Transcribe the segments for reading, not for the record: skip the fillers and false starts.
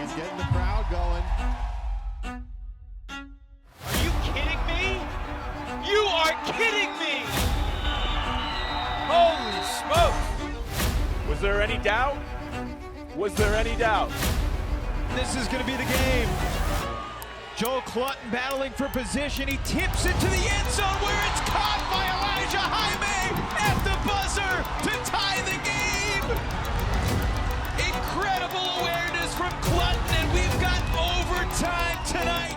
He's getting the crowd going. Are you kidding me? You are kidding me! Holy smokes! Was there any doubt? Was there any doubt? This is going to be the game. Joel Clutton battling for position. He tips it to the end zone where it's caught by Elijah Jaime at the buzzer to tie the game. Incredible awareness from Clutton, and we've got overtime tonight.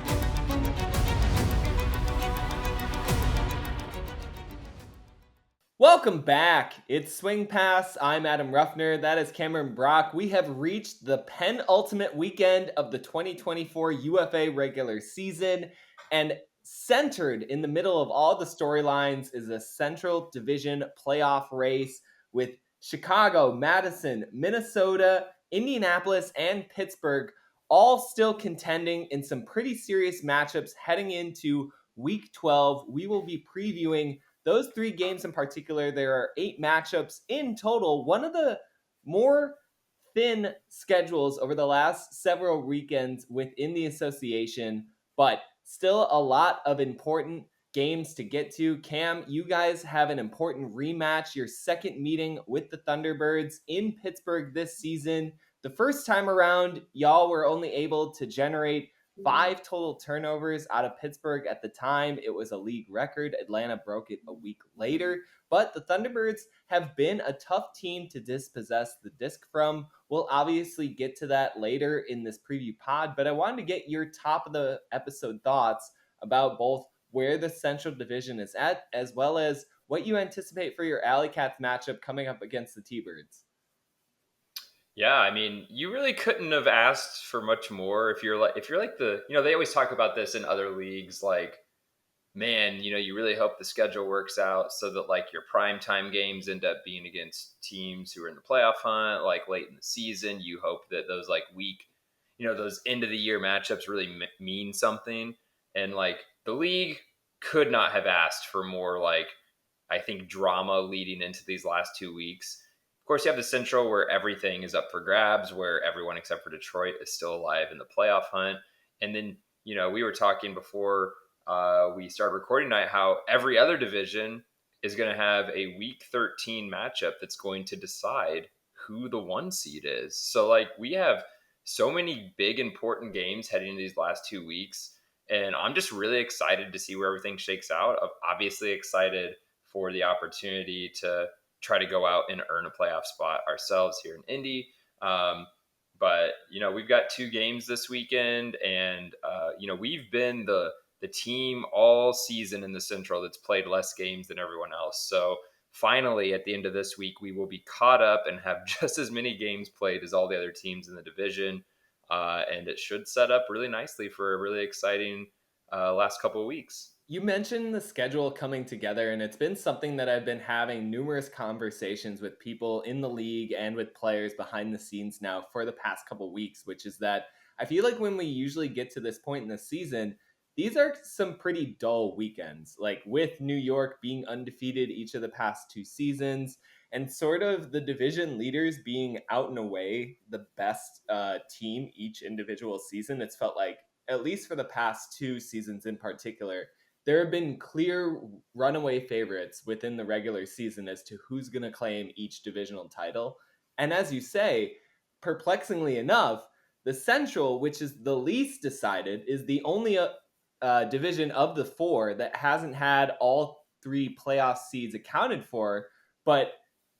Welcome back. It's Swing Pass. I'm Adam Ruffner. That is Cameron Brock. We have reached the penultimate weekend of the 2024 UFA regular season, and centered in the middle of all the storylines is a Central Division playoff race with Chicago, Madison, Minnesota, Indianapolis, and Pittsburgh all still contending in some pretty serious matchups heading into Week 12. We will be previewing those three games in particular. There are 8 matchups in total. One of the more thin schedules over the last several weekends within the association, but still a lot of important games to get to. Cam, you guys have an important rematch, your second meeting with the Thunderbirds in Pittsburgh this season. The first time around, y'all were only able to generate 5 total turnovers out of Pittsburgh at the time. It was a league record. Atlanta broke it a week later. But the Thunderbirds have been a tough team to dispossess the disc from. We'll obviously get to that later in this preview pod, but I wanted to get your top of the episode thoughts about both where the Central Division is at, as well as what you anticipate for your Alley Cats matchup coming up against the T-Birds. Yeah, I mean, you really couldn't have asked for much more if you're like the, they always talk about this in other leagues, like, man, you really hope the schedule works out so that like your primetime games end up being against teams who are in the playoff hunt, like late in the season. You hope that those like those end of the year matchups really mean something. And like the league could not have asked for more, like, I think, drama leading into these last 2 weeks. Of course, you have the Central where everything is up for grabs, where everyone except for Detroit is still alive in the playoff hunt. And then, we were talking before we started recording tonight how every other division is going to have a Week 13 matchup that's going to decide who the 1 seed is. So, like, we have so many big, important games heading into these last 2 weeks. And I'm just really excited to see where everything shakes out. I'm obviously excited for the opportunity to try to go out and earn a playoff spot ourselves here in Indy. But, we've got 2 games this weekend, and, we've been the team all season in the Central that's played less games than everyone else. So finally, at the end of this week, we will be caught up and have just as many games played as all the other teams in the division. And it should set up really nicely for a really exciting last couple of weeks. You mentioned the schedule coming together, and it's been something that I've been having numerous conversations with people in the league and with players behind the scenes now for the past couple weeks, which is that I feel like when we usually get to this point in the season, these are some pretty dull weekends, like with New York being undefeated each of the past 2 seasons, and sort of the division leaders being out and away the best team each individual season. It's felt like, at least for the past 2 seasons in particular, there have been clear runaway favorites within the regular season as to who's going to claim each divisional title. And as you say, perplexingly enough, the Central, which is the least decided, is the only division of the 4 that hasn't had all 3 playoff seeds accounted for. But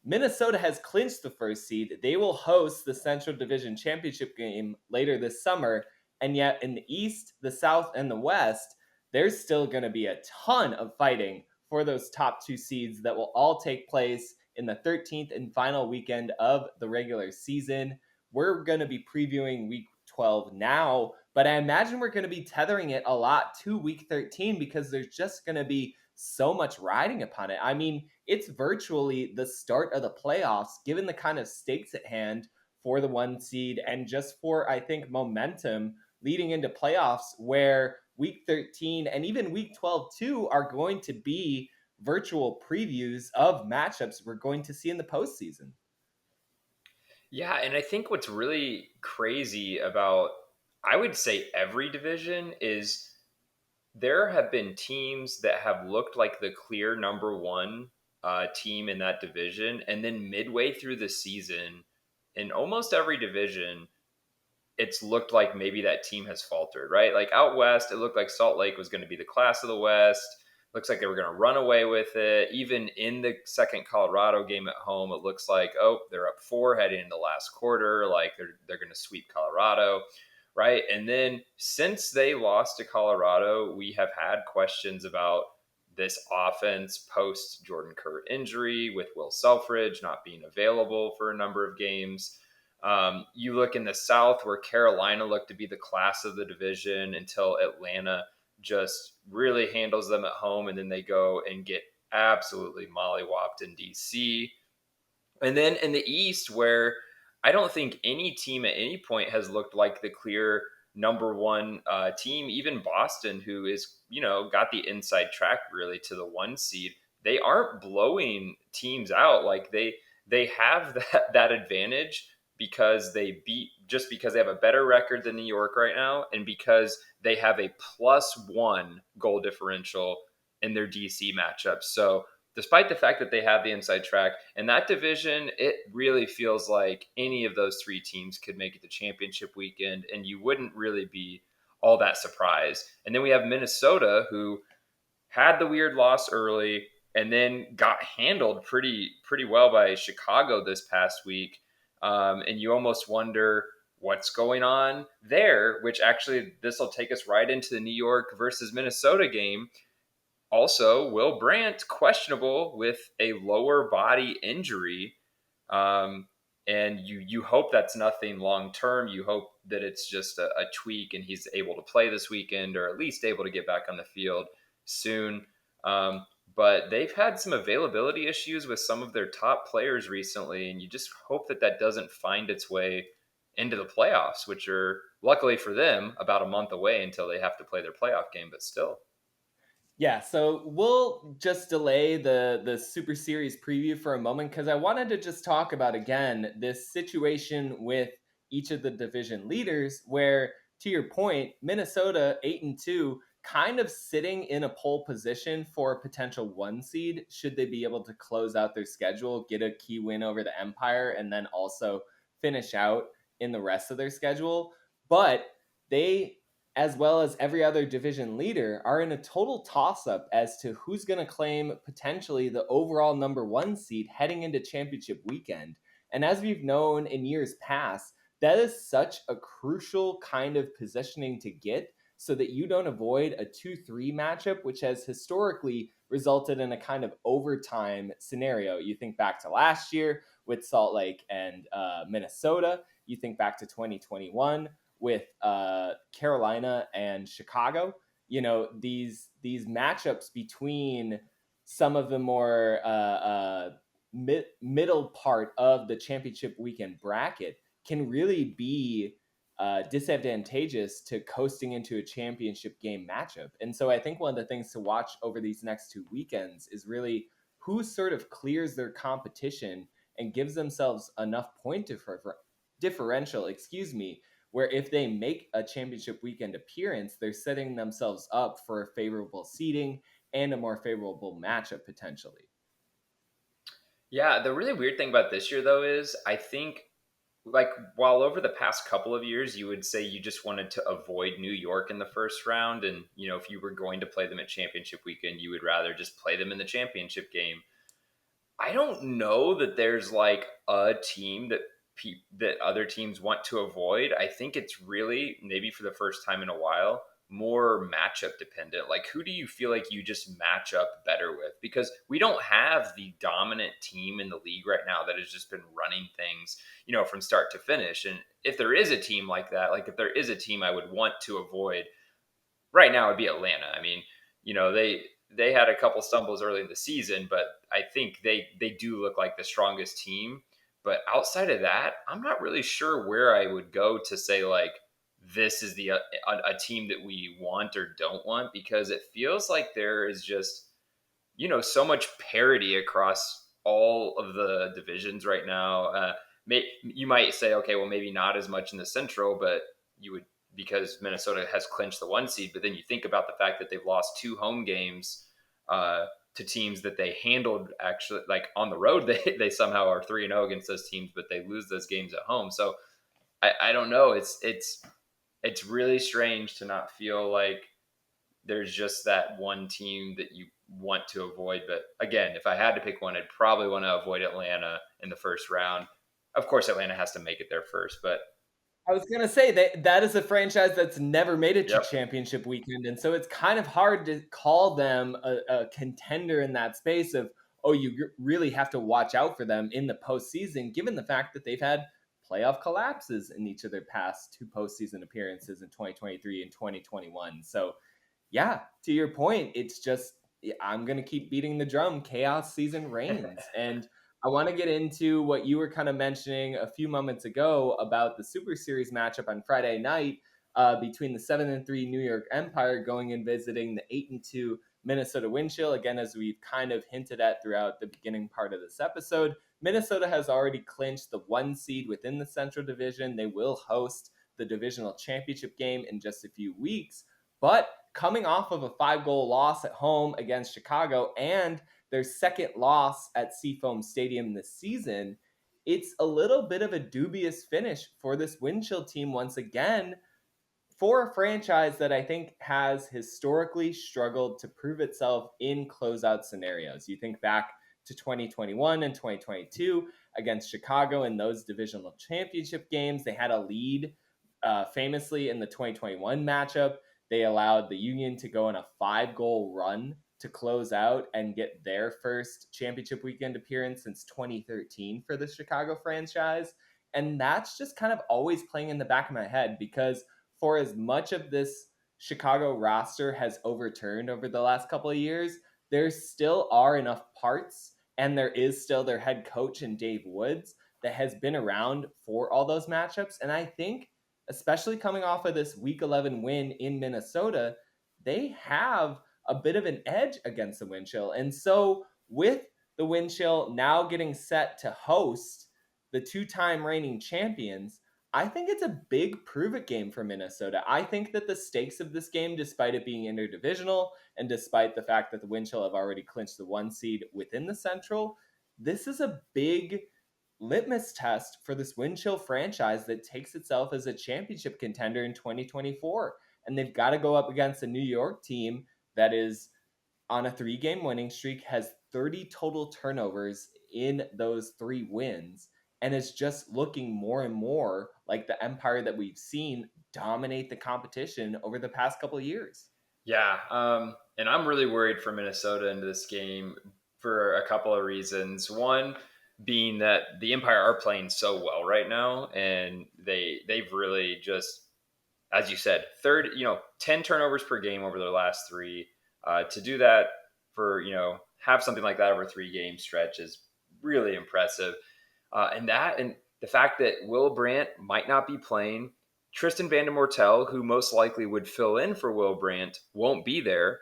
Minnesota has clinched the first seed. They will host the Central Division Championship game later this summer. And yet in the East, the South, and the West, there's still going to be a ton of fighting for those top 2 seeds that will all take place in the 13th and final weekend of the regular season. We're going to be previewing Week 12 now, but I imagine we're going to be tethering it a lot to Week 13 because there's just going to be so much riding upon it. I mean, it's virtually the start of the playoffs, given the kind of stakes at hand for the 1 seed and just for, I think, momentum leading into playoffs, where Week 13 and even Week 12 too are going to be virtual previews of matchups we're going to see in the postseason. Yeah, and I think what's really crazy about, I would say, every division is there have been teams that have looked like the clear number one team in that division, and then midway through the season, in almost every division, it's looked like maybe that team has faltered, right? Like out west, it looked like Salt Lake was going to be the class of the West. Looks like they were going to run away with it. Even in the second Colorado game at home, it looks like, oh, they're up 4 heading into the last quarter. Like they're going to sweep Colorado, right? And then since they lost to Colorado, we have had questions about this offense post Jordan Kerr injury, with Will Selfridge not being available for a number of games. You look in the South, where Carolina looked to be the class of the division until Atlanta just really handles them at home, and then they go and get absolutely mollywopped in DC. And then in the East, where I don't think any team at any point has looked like the clear number one team, even Boston, who is, got the inside track really to the 1 seed, they aren't blowing teams out. Like they have that advantage because because they have a better record than New York right now, and because they have a +1 goal differential in their DC matchups. So despite the fact that they have the inside track in that division, it really feels like any of those 3 teams could make it to championship weekend, and you wouldn't really be all that surprised. And then we have Minnesota, who had the weird loss early and then got handled pretty well by Chicago this past week. And you almost wonder what's going on there, which actually this will take us right into the New York versus Minnesota game. Also, Will Brandt questionable with a lower body injury. And you hope that's nothing long term. You hope that it's just a tweak and he's able to play this weekend, or at least able to get back on the field soon. But they've had some availability issues with some of their top players recently, and you just hope that that doesn't find its way into the playoffs, which are, luckily for them, about a month away until they have to play their playoff game, but still. Yeah, so we'll just delay the Super Series preview for a moment, because I wanted to just talk about, again, this situation with each of the division leaders where, to your point, Minnesota 8-2, kind of sitting in a pole position for a potential 1 seed should they be able to close out their schedule, get a key win over the Empire, and then also finish out in the rest of their schedule. But they, as well as every other division leader, are in a total toss-up as to who's going to claim potentially the overall number 1 seed heading into championship weekend. And as we've known in years past, that is such a crucial kind of positioning to get, so that you don't avoid a 2-3 matchup, which has historically resulted in a kind of overtime scenario. You think back to last year with Salt Lake and Minnesota. You think back to 2021 with Carolina and Chicago. These matchups between some of the more middle part of the championship weekend bracket can really be disadvantageous to coasting into a championship game matchup. And so I think one of the things to watch over these next 2 weekends is really who sort of clears their competition and gives themselves enough point differential, where if they make a championship weekend appearance, they're setting themselves up for a favorable seeding and a more favorable matchup potentially. Yeah, the really weird thing about this year, though, is I think, like, while over the past couple of years you would say you just wanted to avoid New York in the first round, and if you were going to play them at championship weekend, you would rather just play them in the championship game. I don't know that there's like a team that other teams want to avoid. I think it's really, maybe for the first time in a while, more matchup dependent. Like, who do you feel like you just match up better with? Because we don't have the dominant team in the league right now that has just been running things, from start to finish. And if there is a team like that, like if there is a team I would want to avoid right now, it'd be Atlanta. I mean, they had a couple stumbles early in the season, but I think they do look like the strongest team. But outside of that, I'm not really sure where I would go to say, like, this is a team that we want or don't want, because it feels like there is just, so much parity across all of the divisions right now. you might say, okay, well, maybe not as much in the Central, but you would, because Minnesota has clinched the 1 seed. But then you think about the fact that they've lost 2 home games to teams that they handled, actually, like on the road. They somehow are 3-0 against those teams, but they lose those games at home. So I don't know. It's really strange to not feel like there's just that one team that you want to avoid. But again, if I had to pick one, I'd probably want to avoid Atlanta in the first round. Of course, Atlanta has to make it there first, but I was going to say that is a franchise that's never made it to yep. championship weekend. And so it's kind of hard to call them a contender in that space of, oh, you really have to watch out for them in the postseason, given the fact that they've had playoff collapses in each of their past 2 postseason appearances in 2023 and 2021. So yeah, to your point, it's just, I'm going to keep beating the drum. Chaos season reigns. And I want to get into what you were kind of mentioning a few moments ago about the Super Series matchup on Friday night between the 7-3 New York Empire going and visiting the 8-2 Minnesota Wind Chill. Again, as we've kind of hinted at throughout the beginning part of this episode, Minnesota has already clinched the 1 seed within the Central Division. They will host the divisional championship game in just a few weeks. But coming off of a 5-goal loss at home against Chicago and their second loss at Seafoam Stadium this season, it's a little bit of a dubious finish for this Wind Chill team once again, for a franchise that I think has historically struggled to prove itself in closeout scenarios. You think back to 2021 and 2022 against Chicago in those divisional championship games. They had a lead famously in the 2021 matchup. They allowed the Union to go on a 5-goal run to close out and get their first championship weekend appearance since 2013 for the Chicago franchise. And that's just kind of always playing in the back of my head, because for as much of this Chicago roster has overturned over the last couple of years, there still are enough parts, and there is still their head coach in Dave Woods that has been around for all those matchups. And I think, especially coming off of this Week 11 win in Minnesota, they have a bit of an edge against the Wind Chill. And so with the Wind Chill now getting set to host the 2-time reigning champions, I think it's a big prove-it game for Minnesota. I think that the stakes of this game, despite it being interdivisional and despite the fact that the Wind Chill have already clinched the 1 seed within the Central, this is a big litmus test for this Wind Chill franchise that takes itself as a championship contender in 2024. And they've got to go up against a New York team that is on a 3-game winning streak, has 30 total turnovers in those 3 wins, and is just looking more and more like the Empire that we've seen dominate the competition over the past couple of years. Yeah, and I'm really worried for Minnesota into this game for a couple of reasons. One being that the Empire are playing so well right now, and they've really just, as you said, 10 turnovers per game over their last 3. To do that for, have something like that over a 3-game stretch is really impressive. And the fact that Will Brandt might not be playing, Tristan Vandemortel, who most likely would fill in for Will Brandt, won't be there.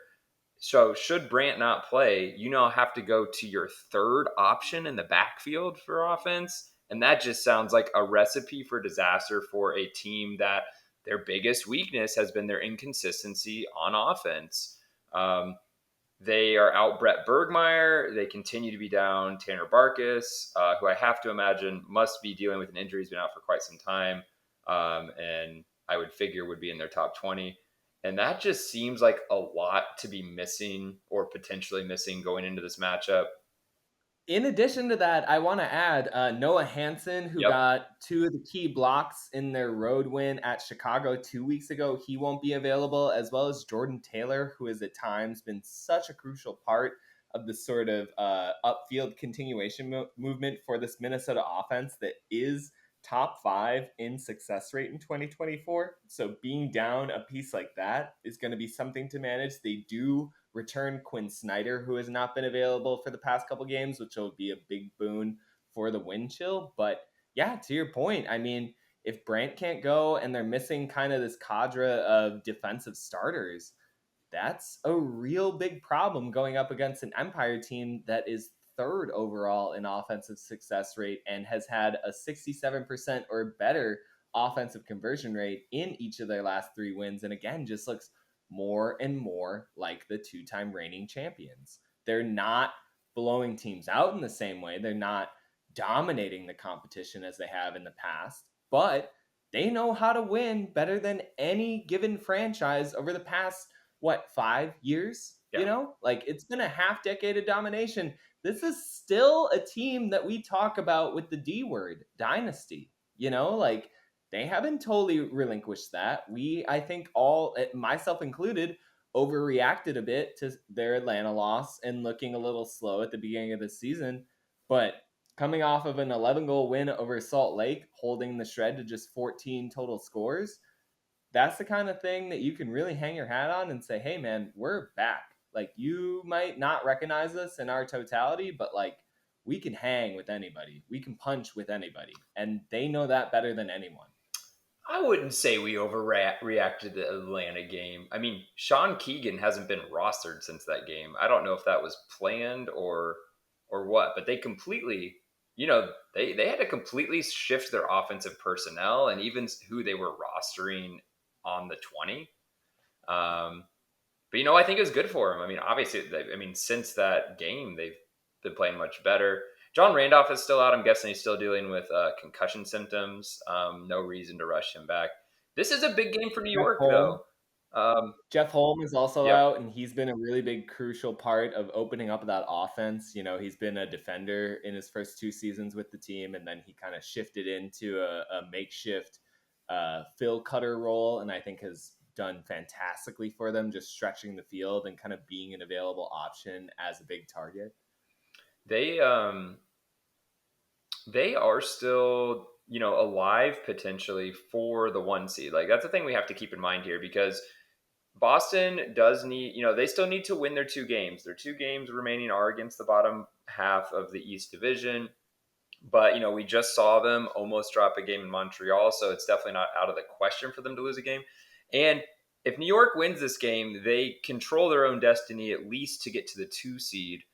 So should Brandt not play, you now have to go to your third option in the backfield for offense. And that just sounds like a recipe for disaster for a team that their biggest weakness has been their inconsistency on offense. They are out Brett Bergmeyer. They continue to be down Tanner Barkis, who I have to imagine must be dealing with an injury. He's been out for quite some time, and I would figure would be in their top 20. And that just seems like a lot to be missing or potentially missing going into this matchup. In addition to that, I want to add Noah Hansen, who got 2 of the key blocks in their road win at Chicago 2 weeks ago. He won't be available, as well as Jordan Taylor, who has at times been such a crucial part of the sort of upfield continuation movement for this Minnesota offense that is top 5 in success rate in 2024. So being down a piece like that is going to be something to manage. They do return Quinn Snyder, who has not been available for the past couple games, which will be a big boon for the Wind Chill. But yeah, to your point, I mean, if Brandt can't go and they're missing kind of this cadre of defensive starters, that's a real big problem going up against an Empire team that is third overall in offensive success rate and has had a 67% or better offensive conversion rate in each of their last 3 wins. And again, just looks more and more like the 2-time reigning champions. They're not blowing teams out in the same way. They're not dominating the competition as they have in the past, but they know how to win better than any given franchise over the past, 5 years? Yeah. You know, like it's been a half decade of domination. This is still a team that we talk about with the D word, dynasty. You know, like they haven't totally relinquished that. I think all, myself included, overreacted a bit to their Atlanta loss and looking a little slow at the beginning of the season. But coming off of an 11-goal win over Salt Lake, holding the shred to just 14 total scores, that's the kind of thing that you can really hang your hat on and say, hey, man, we're back. Like, you might not recognize us in our totality, but like, we can hang with anybody. We can punch with anybody. And they know that better than anyone. I wouldn't say we overreacted to the Atlanta game. I mean, Sean Keegan hasn't been rostered since that game. I don't know if that was planned or what, but they completely, they had to completely shift their offensive personnel and even who they were rostering on the 20. But I think it was good for them. I mean, obviously, since that game, they've been playing much better. John Randolph is still out. I'm guessing he's still dealing with concussion symptoms. No reason to rush him back. This is a big game for New York, though. Jeff Holm is also Yep. out, and he's been a really big, crucial part of opening up that offense. He's been a defender in his first 2 seasons with the team, and then he kind of shifted into a makeshift fill cutter role, and I think has done fantastically for them, just stretching the field and kind of being an available option as a big target. They are still, alive potentially for the 1 seed. Like, that's the thing we have to keep in mind here, because Boston does need, they still need to win their 2 games. Their 2 games remaining are against the bottom half of the East Division. But, we just saw them almost drop a game in Montreal, so it's definitely not out of the question for them to lose a game. And if New York wins this game, they control their own destiny at least to get to the 2 seed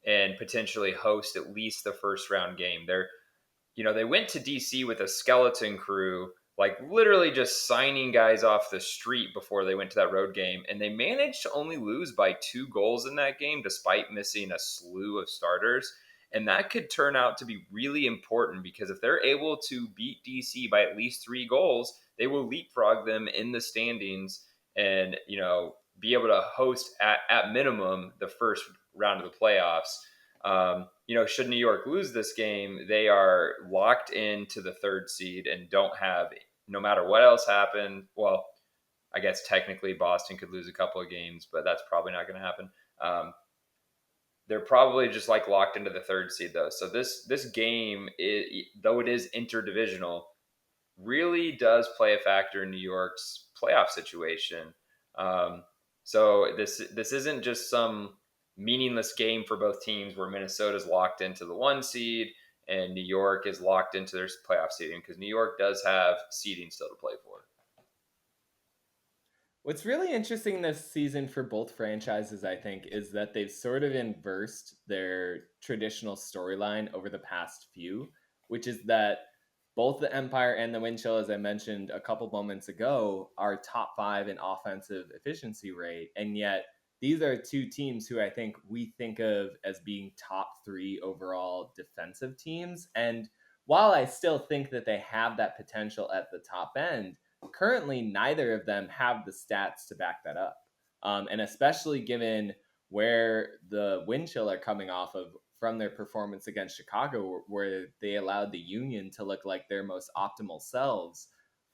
and potentially host at least the first round game. They went to DC with a skeleton crew, like literally just signing guys off the street before they went to that road game. And they managed to only lose by 2 goals in that game, despite missing a slew of starters. And that could turn out to be really important, because if they're able to beat DC by at least 3 goals, they will leapfrog them in the standings and, be able to host at minimum the first round of the playoffs. Should New York lose this game, they are locked into the 3rd seed and don't have, no matter what else happened. Well, I guess technically Boston could lose a couple of games, but that's probably not going to happen. They're probably just like locked into the 3rd seed though. So this game, though it is interdivisional, really does play a factor in New York's playoff situation. So this isn't just some meaningless game for both teams where Minnesota's locked into the 1 seed and New York is locked into their playoff seeding, because New York does have seeding still to play for. What's really interesting this season for both franchises, I think, is that they've sort of inversed their traditional storyline over the past few, which is that both the Empire and the Wind Chill, as I mentioned a couple moments ago, are top 5 in offensive efficiency rate. And yet these are 2 teams who I think we think of as being top 3 overall defensive teams. And while I still think that they have that potential at the top end, currently neither of them have the stats to back that up. And especially given where the Wind Chill are coming off of from their performance against Chicago, where they allowed the Union to look like their most optimal selves.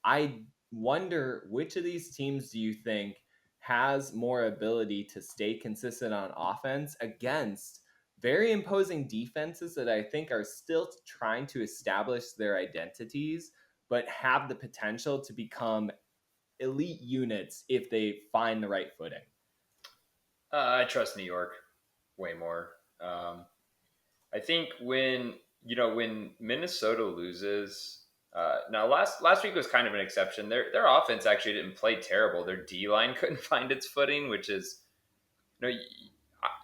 I wonder, which of these teams do you think has more ability to stay consistent on offense against very imposing defenses that I think are still trying to establish their identities, but have the potential to become elite units if they find the right footing? I trust New York way more. I think when Minnesota loses, now last week was kind of an exception. Their offense actually didn't play terrible. Their D line couldn't find its footing, which is,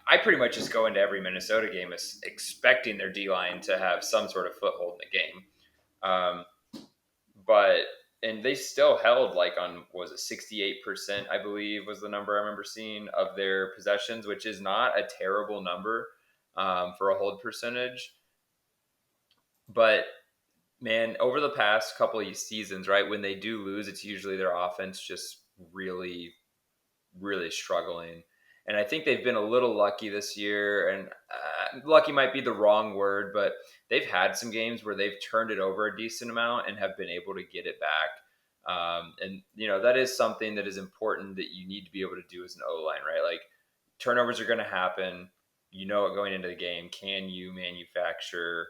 I pretty much just go into every Minnesota game expecting their D-line to have some sort of foothold in the game. But and they still held like on was it 68%, I believe was the number I remember seeing of their possessions, which is not a terrible number for a hold percentage. But man, over the past couple of seasons, right, when they do lose, it's usually their offense just really, really struggling. And I think they've been a little lucky this year. And lucky might be the wrong word, but they've had some games where they've turned it over a decent amount and have been able to get it back. And, that is something that is important that you need to be able to do as an O-line, right? Like turnovers are going to happen. Going into the game. Can you manufacture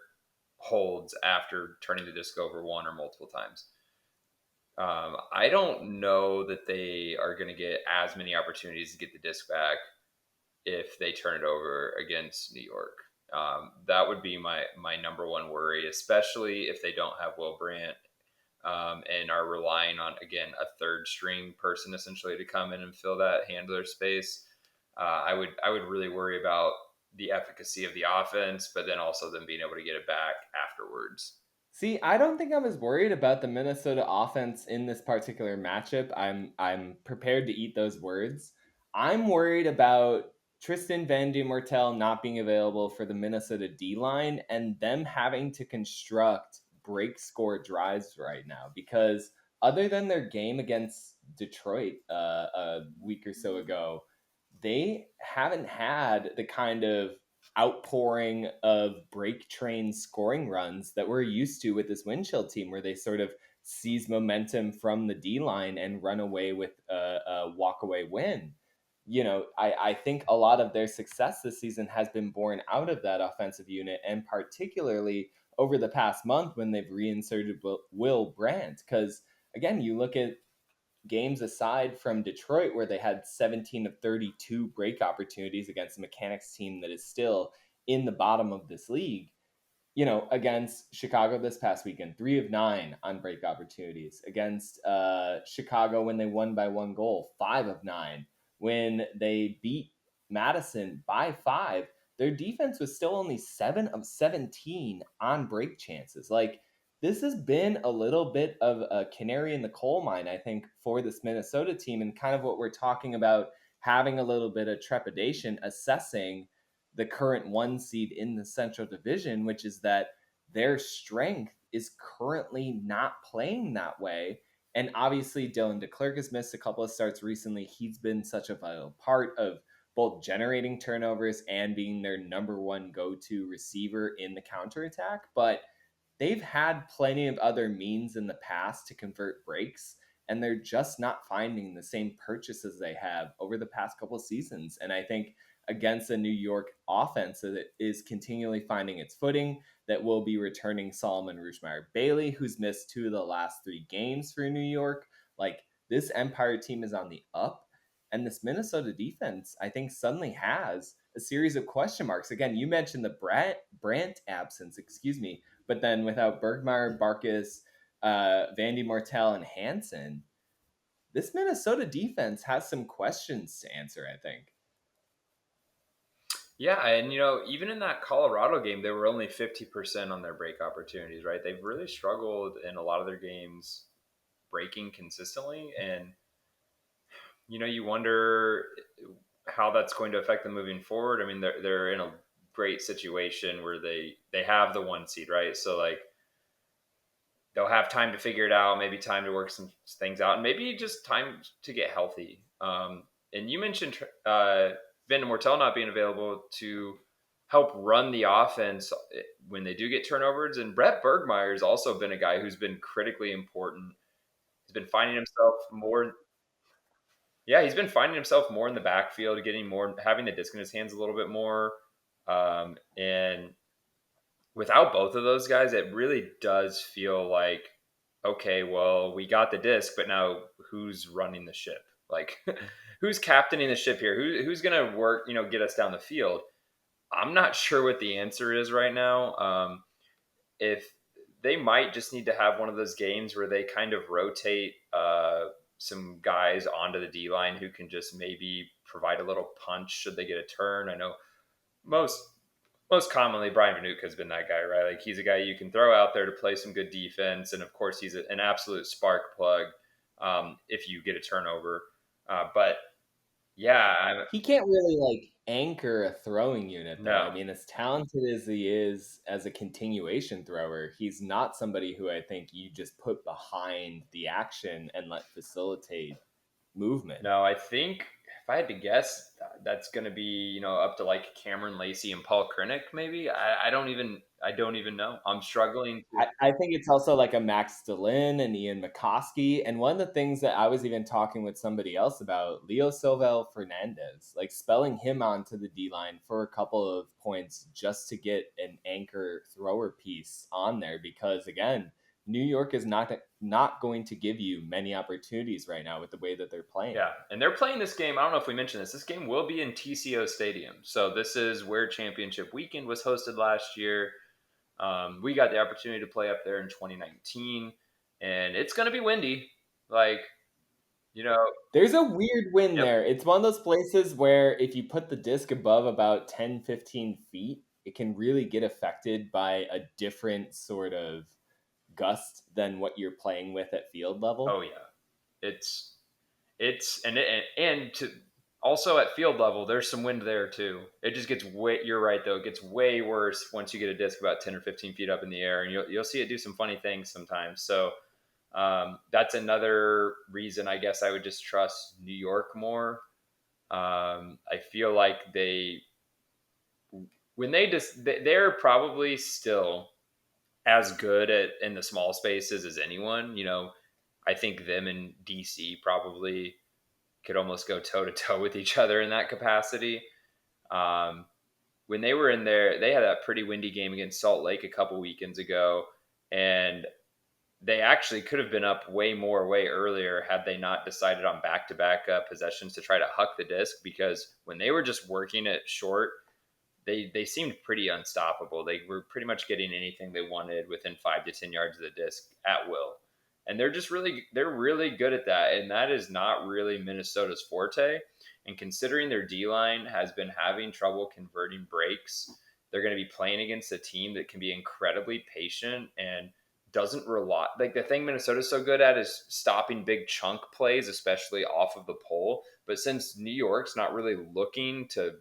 holds after turning the disc over one or multiple times? I don't know that they are going to get as many opportunities to get the disc back if they turn it over against New York. That would be my number one worry, especially if they don't have Will Brandt and are relying on, again, a third string person essentially to come in and fill that handler space. I would really worry about the efficacy of the offense, but then also them being able to get it back afterwards. See, I don't think I was worried about the Minnesota offense in this particular matchup. I'm prepared to eat those words. I'm worried about Tristan Van Dumertel not being available for the Minnesota D-line and them having to construct break score drives right now, because other than their game against Detroit a week or so ago, they haven't had the kind of outpouring of break train scoring runs that we're used to with this wind chill team, where they sort of seize momentum from the D line and run away with a walk away win. I think a lot of their success this season has been born out of that offensive unit, and particularly over the past month when they've reinserted Will Brandt. Because again, you look at games aside from Detroit, where they had 17 of 32 break opportunities against a mechanics team that is still in the bottom of this league. Against Chicago this past weekend, 3 of 9 on break opportunities. Against Chicago when they won by 1 goal, 5 of 9. When they beat Madison by 5, their defense was still only 7 of 17 on break chances. Like, this has been a little bit of a canary in the coal mine, I think, for this Minnesota team, and kind of what we're talking about, having a little bit of trepidation assessing the current 1 seed in the Central Division, which is that their strength is currently not playing that way. And obviously, Dylan DeClercq has missed a couple of starts recently. He's been such a vital part of both generating turnovers and being their number 1 go-to receiver in the counterattack. But they've had plenty of other means in the past to convert breaks, and they're just not finding the same purchases they have over the past couple of seasons. And I think against a New York offense that is continually finding its footing, that will be returning Solomon Rushmeyer-Bailey, who's missed 2 of the last 3 games for New York. Like, this Empire team is on the up, and this Minnesota defense, I think, suddenly has a series of question marks. Again, you mentioned the Brandt absence, but then without Bergmeyer, Barkas, Vandy Martel, and Hansen, this Minnesota defense has some questions to answer, I think. Yeah, and even in that Colorado game, they were only 50% on their break opportunities, right? They've really struggled in a lot of their games breaking consistently, and you wonder how that's going to affect them moving forward. I mean, they're in a great situation where they have the 1 seed, right? So like they'll have time to figure it out, maybe time to work some things out, and maybe just time to get healthy. And you mentioned Van Mortel not being available to help run the offense when they do get turnovers. And Brett Bergmeyer has also been a guy who's been critically important. He's been finding himself more. Yeah, he's been finding himself more in the backfield, having the disc in his hands a little bit more. And without both of those guys, it really does feel like, okay, well, we got the disc, but now who's running the ship? Like, who's captaining the ship here? Who's going to work, get us down the field? I'm not sure what the answer is right now. If they might just need to have one of those games where they kind of rotate some guys onto the D-line who can just maybe provide a little punch should they get a turn. I know most commonly Brian Vanuka has been that guy, right? Like he's a guy you can throw out there to play some good defense, and of course he's an absolute spark plug if you get a turnover. But yeah, He can't really like anchor a throwing unit though. no. I mean, as talented as he is as a continuation thrower, he's not somebody who I think you just put behind the action and let facilitate movement. No, I think if I had to guess, that's going to be up to like Cameron Lacey and Paul Krennick. Maybe I don't even know. I'm struggling. I think it's also like a Max Dillon and Ian McCoskey. And one of the things that I was even talking with somebody else about, Leo Silvel Fernandez, like spelling him onto the D line for a couple of points just to get an anchor thrower piece on there, because again, New York is not going to give you many opportunities right now with the way that they're playing. Yeah, and they're playing this game. I don't know if we mentioned this. This game will be in TCO Stadium. So this is where Championship Weekend was hosted last year. We got the opportunity to play up there in 2019, and it's going to be windy. Like, there's a weird wind Yep. there. It's one of those places where if you put the disc above about 10, 15 feet, it can really get affected by a different sort of gust than what you're playing with at field level. Oh yeah, it's and to also at field level, there's some wind there too. It just gets way. You're right though. It gets way worse once you get a disc about 10 or 15 feet up in the air, and you'll see it do some funny things sometimes. So that's another reason I guess I would just trust New York more. I feel like they're probably still as good in the small spaces as anyone. I think them and DC probably could almost go toe to toe with each other in that capacity. When they were in there, they had a pretty windy game against Salt Lake a couple weekends ago, and they actually could have been up way earlier had they not decided on back-to-back possessions to try to huck the disc, because when they were just working it short, they seemed pretty unstoppable. They were pretty much getting anything they wanted within 5 to 10 yards of the disc at will. And they're really good at that. And that is not really Minnesota's forte. And considering their D-line has been having trouble converting breaks, they're going to be playing against a team that can be incredibly patient and doesn't rely. Like the thing Minnesota's so good at is stopping big chunk plays, especially off of the pole. But since New York's not really looking to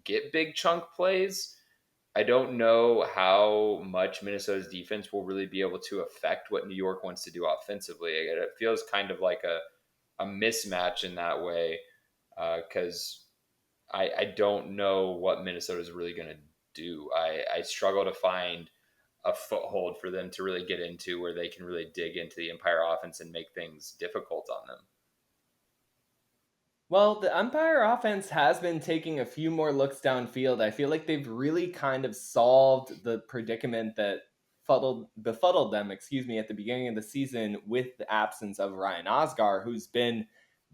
get big chunk plays, I don't know how much Minnesota's defense will really be able to affect what New York wants to do offensively. It feels kind of like a mismatch in that way, because I don't know what Minnesota is really going to do. I struggle to find a foothold for them to really get into where they can really dig into the Empire offense and make things difficult on them. Well, the Empire offense has been taking a few more looks downfield. I feel like they've really kind of solved the predicament that befuddled them, at the beginning of the season with the absence of Ryan Osgar, who's been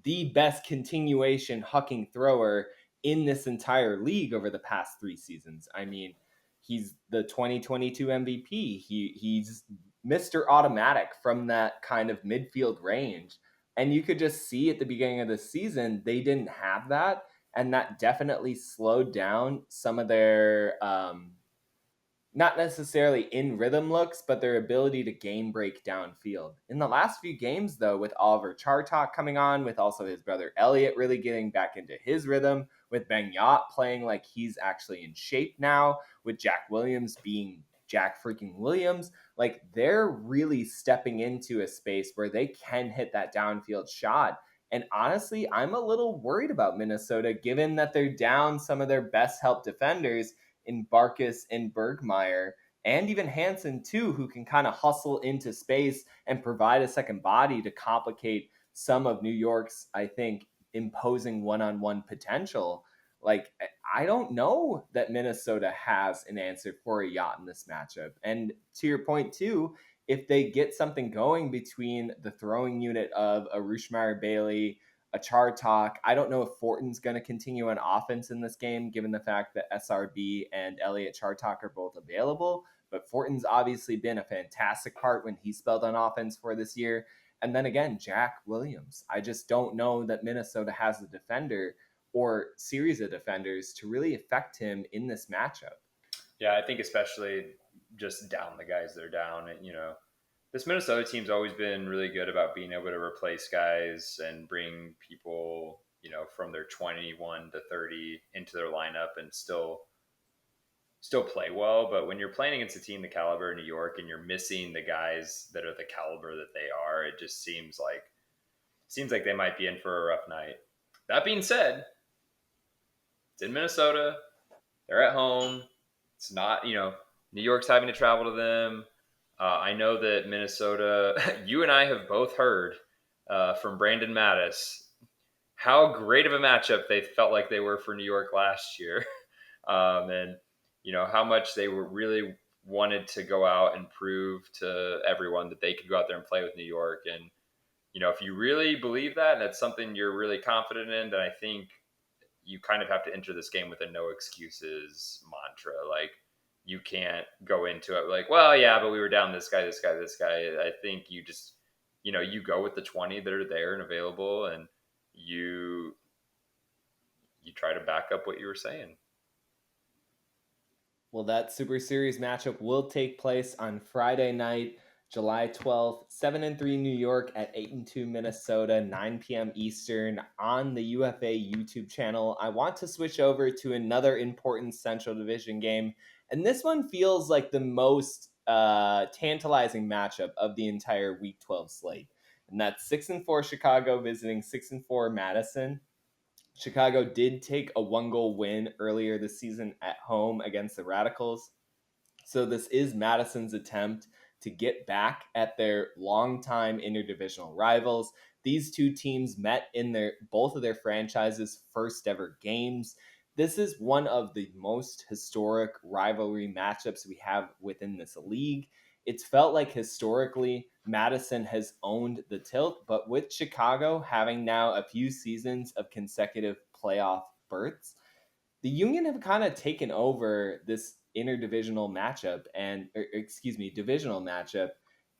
the best continuation hucking thrower in this entire league over the past 3 seasons. I mean, he's the 2022 MVP. He's Mr. Automatic from that kind of midfield range. And you could just see at the beginning of the season, they didn't have that. And that definitely slowed down some of their, not necessarily in rhythm looks, but their ability to game break downfield. In the last few games, though, with Oliver Chartok coming on, with also his brother Elliot really getting back into his rhythm, with Benyat playing like he's actually in shape now, with Jack Williams being Jack freaking Williams, like they're really stepping into a space where they can hit that downfield shot. And honestly, I'm a little worried about Minnesota, given that they're down some of their best help defenders in Barkas and Bergmeyer, and even Hansen too, who can kind of hustle into space and provide a second body to complicate some of New York's, I think, imposing one-on-one potential. Like, I don't know that Minnesota has an answer for a yacht in this matchup. And to your point, too, if they get something going between the throwing unit of a Rushmeyer Bailey, a Chartok, I don't know if Fortin's going to continue on offense in this game, given the fact that SRB and Elliot Chartok are both available. But Fortin's obviously been a fantastic part when he spelled on offense for this year. And then again, Jack Williams. I just don't know that Minnesota has the defender or series of defenders to really affect him in this matchup. Yeah, I think especially just down the guys that are down. And, this Minnesota team's always been really good about being able to replace guys and bring people, from their 21 to 30 into their lineup and still play well. But when you're playing against a team the caliber of New York and you're missing the guys that are the caliber that they are, it just seems like they might be in for a rough night. That being said, it's in Minnesota. They're at home. It's not, New York's having to travel to them. I know that Minnesota, you and I have both heard from Brandon Mattis how great of a matchup they felt like they were for New York last year. And, how much they were really wanted to go out and prove to everyone that they could go out there and play with New York. And, if you really believe that, and that's something you're really confident in, then I think you kind of have to enter this game with a no excuses mantra. Like, you can't go into it like, well, yeah, but we were down this guy. I think you just, you go with the 20 that are there and available, and you try to back up what you were saying. Well, that Super Series matchup will take place on Friday night, July 12th, 7-3 New York at 8-2 Minnesota, 9 p.m. Eastern on the UFA YouTube channel. I want to switch over to another important Central Division game, and this one feels like the most tantalizing matchup of the entire Week 12 slate. And that's 6-4 Chicago visiting 6-4 Madison. Chicago did take a 1-goal win earlier this season at home against the Radicals. So this is Madison's attempt to get back at their longtime interdivisional rivals. These two teams met in both of their franchises' first ever games. This is one of the most historic rivalry matchups we have within this league. It's felt like historically Madison has owned the tilt, but with Chicago having now a few seasons of consecutive playoff berths, the Union have kind of taken over this divisional matchup.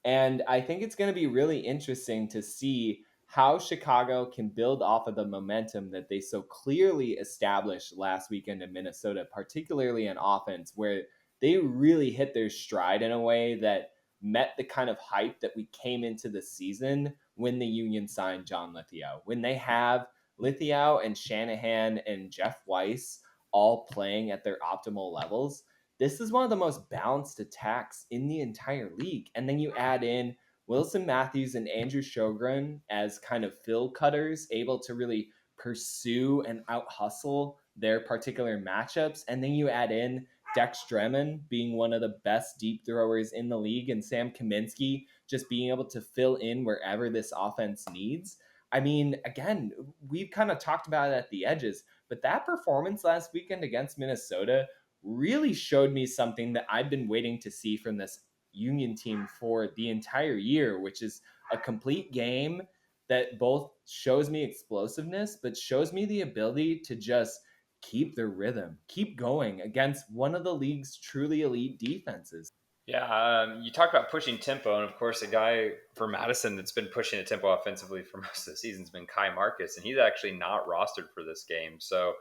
And I think it's going to be really interesting to see how Chicago can build off of the momentum that they so clearly established last weekend in Minnesota, particularly on offense, where they really hit their stride in a way that met the kind of hype that we came into the season when the Union signed John Lithgow. When they have Lithgow and Shanahan and Jeff Weiss all playing at their optimal levels, this is one of the most balanced attacks in the entire league. And then you add in Wilson Matthews and Andrew Sjogren as kind of fill cutters, able to really pursue and out-hustle their particular matchups. And then you add in Dex Dremen being one of the best deep throwers in the league, and Sam Kaminsky just being able to fill in wherever this offense needs. I mean, again, we've kind of talked about it at the edges, but that performance last weekend against Minnesota really showed me something that I've been waiting to see from this Union team for the entire year, which is a complete game that both shows me explosiveness, but shows me the ability to just keep their rhythm, keep going against one of the league's truly elite defenses. Yeah, you talked about pushing tempo, and of course, a guy for Madison that's been pushing the tempo offensively for most of the season has been Kai Marcus, and he's actually not rostered for this game. So,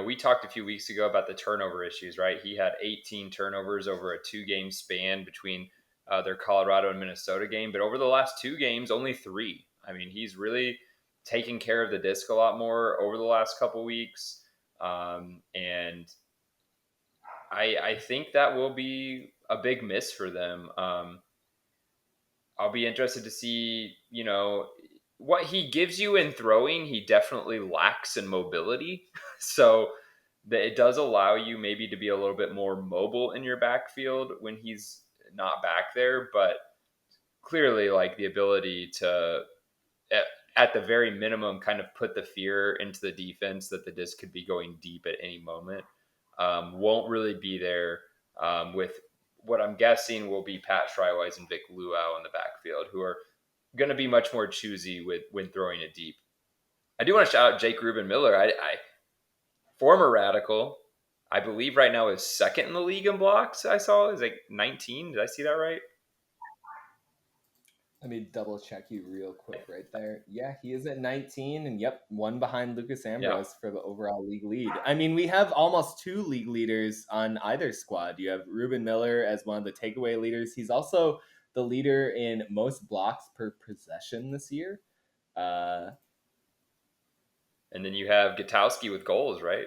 we talked a few weeks ago about the turnover issues, right? He had 18 turnovers over a 2-game span between their Colorado and Minnesota game, but over the last 2 games, only 3. I mean, he's really taking care of the disc a lot more over the last couple weeks, and I think that will be a big miss for them. I'll be interested to see, what he gives you in throwing. He definitely lacks in mobility. So that it does allow you maybe to be a little bit more mobile in your backfield when he's not back there. But clearly, like, the ability to, at the very minimum, kind of put the fear into the defense that the disc could be going deep at any moment, won't really be there with what I'm guessing will be Pat Schreiwise and Vic Luau in the backfield, who are going to be much more choosy when throwing it deep. I do want to shout out Jake Reuben Miller. I former Radical, I believe right now is second in the league in blocks. I saw is like 19. Did I see that right? Let me double check you real quick right there. Yeah, he is at 19, and yep, one behind Lucas Yeah. Ambrose for the overall league lead. I mean, we have almost two league leaders on either squad. You have Ruben Miller as one of the takeaway leaders. He's also the leader in most blocks per possession this year. And then you have Gutowski with goals, right?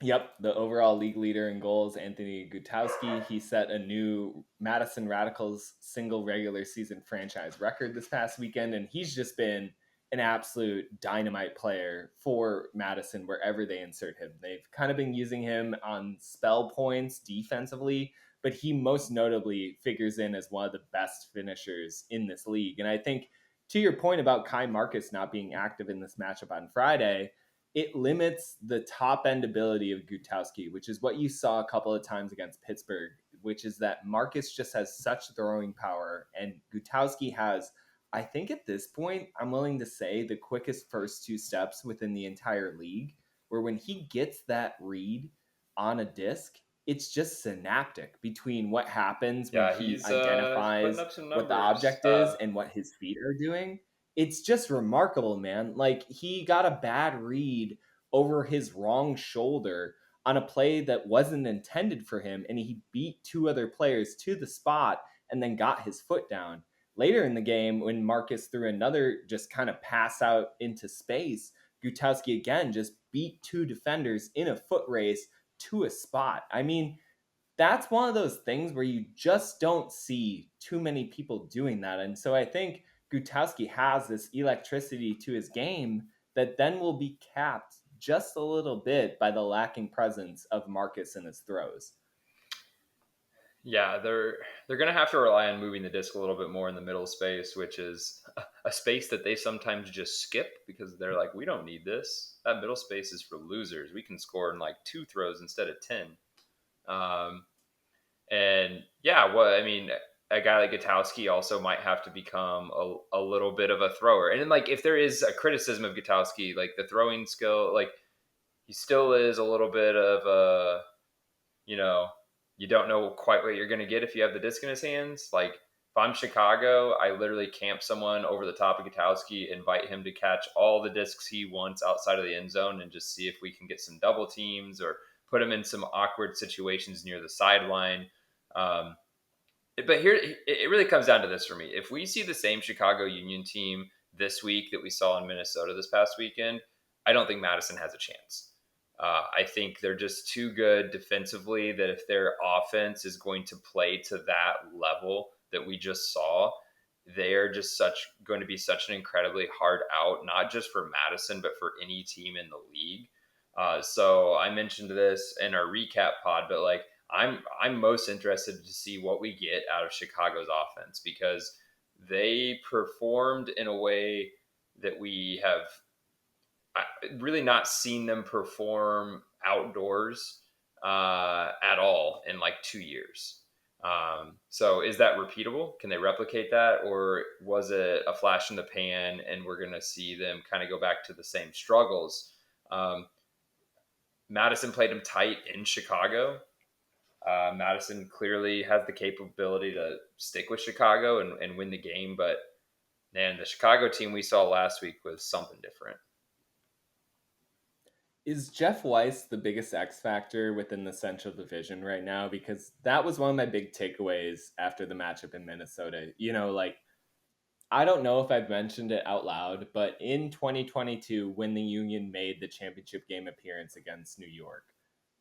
Yep, the overall league leader in goals, Anthony Gutowski. He set a new Madison Radicals single regular season franchise record this past weekend, and he's just been an absolute dynamite player for Madison wherever they insert him. They've kind of been using him on spell points defensively, but he most notably figures in as one of the best finishers in this league. And I think to your point about Kai Marcus not being active in this matchup on Friday, it limits the top end ability of Gutowski, which is what you saw a couple of times against Pittsburgh, which is that Marcus just has such throwing power, and Gutowski has, I think at this point, I'm willing to say the quickest first two steps within the entire league, where when he gets that read on a disc, it's just synaptic between what happens when Yeah, he he's putting identifies up some what the numbers. object is and what his feet are doing. It's just remarkable, man. Like, he got a bad read over his wrong shoulder on a play that wasn't intended for him, and he beat two other players to the spot and then got his foot down. Later in the game, when Marcus threw another just kind of pass out into space, Gutowski again just beat two defenders in a foot race to a spot. I mean, that's one of those things where you just don't see too many people doing that. And so I think Gutowski has this electricity to his game that then will be capped just a little bit by the lacking presence of Marcus in his throws. Yeah, they're going to have to rely on moving the disc a little bit more in the middle space, which is a space that they sometimes just skip because they're like, we don't need this. That middle space is for losers. We can score in like 2 throws instead of 10. And yeah, well, I mean, a guy like Gutowski also might have to become a little bit of a thrower. And then, like, if there is a criticism of Gutowski, like the throwing skill, like he still is a little bit of a, you know, you don't know quite what you're going to get if you have the disc in his hands. Like, if I'm Chicago, I literally camp someone over the top of Gutowski, invite him to catch all the discs he wants outside of the end zone, and just see if we can get some double teams or put him in some awkward situations near the sideline. Um, but here, it really comes down to this for me. If we see the same Chicago Union team this week that we saw in Minnesota this past weekend, I don't think Madison has a chance. I think they're just too good defensively that if their offense is going to play to that level that we just saw, they are just going to be such an incredibly hard out, not just for Madison, but for any team in the league. So I mentioned this in our recap pod, but like I'm most interested to see what we get out of Chicago's offense, because they performed in a way that we have really not seen them perform outdoors at all in like 2 years. So is that repeatable? Can they replicate that? Or was it a flash in the pan and we're going to see them kind of go back to the same struggles? Madison played them tight in Chicago. Madison clearly has the capability to stick with Chicago and win the game. But man, the Chicago team we saw last week was something different. Is Jeff Weiss the biggest X factor within the Central Division right now? Because that was one of my big takeaways after the matchup in Minnesota. You know, like, I don't know if I've mentioned it out loud, but in 2022, when the Union made the championship game appearance against New York,